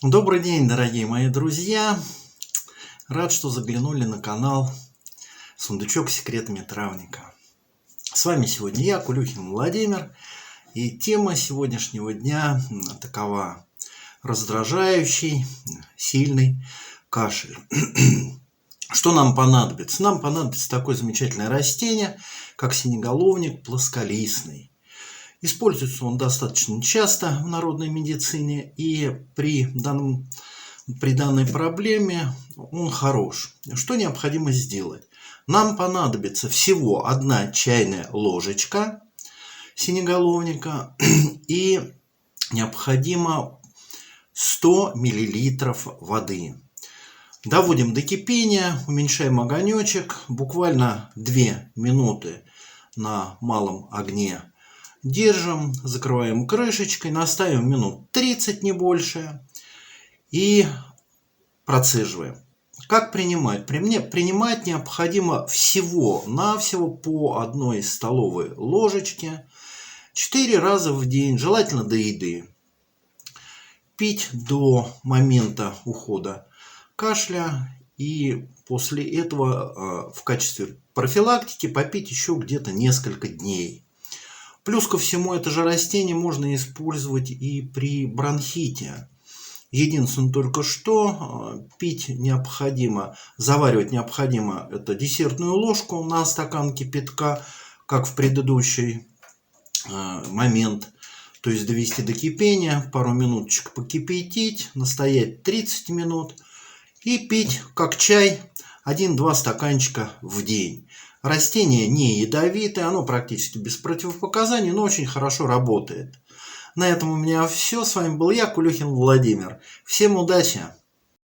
Добрый день, дорогие мои друзья! Рад, что заглянули на канал Сундучок с секретами травника. С вами сегодня я, Кулюхин Владимир, и тема сегодняшнего дня такова: раздражающий, сильный кашель. Что нам понадобится? Нам понадобится такое замечательное растение, как синеголовник плосколистный. Используется он достаточно часто в народной медицине, и при данной проблеме он хорош. Что необходимо сделать? Нам понадобится всего 1 чайная ложечка синеголовника и необходимо 100 мл воды. Доводим до кипения, уменьшаем огонечек, буквально 2 минуты на малом огне. Держим, закрываем крышечкой, наставим минут 30, не больше, и процеживаем. Как принимать? Принимать необходимо всего-навсего по 1 столовой ложечке 4 раза в день, желательно до еды. Пить до момента ухода кашля, и после этого в качестве профилактики попить еще где-то несколько дней. Плюс ко всему, это же растение можно использовать и при бронхите. Единственное только что пить необходимо, заваривать необходимо это десертную ложку на стакан кипятка, как в предыдущий момент. То есть довести до кипения, пару минуточек покипятить, настоять 30 минут и пить как чай 1-2 стаканчика в день. Растение не ядовитое, оно практически без противопоказаний, но очень хорошо работает. На этом у меня все. С вами был я, Кулюхин Владимир. Всем удачи!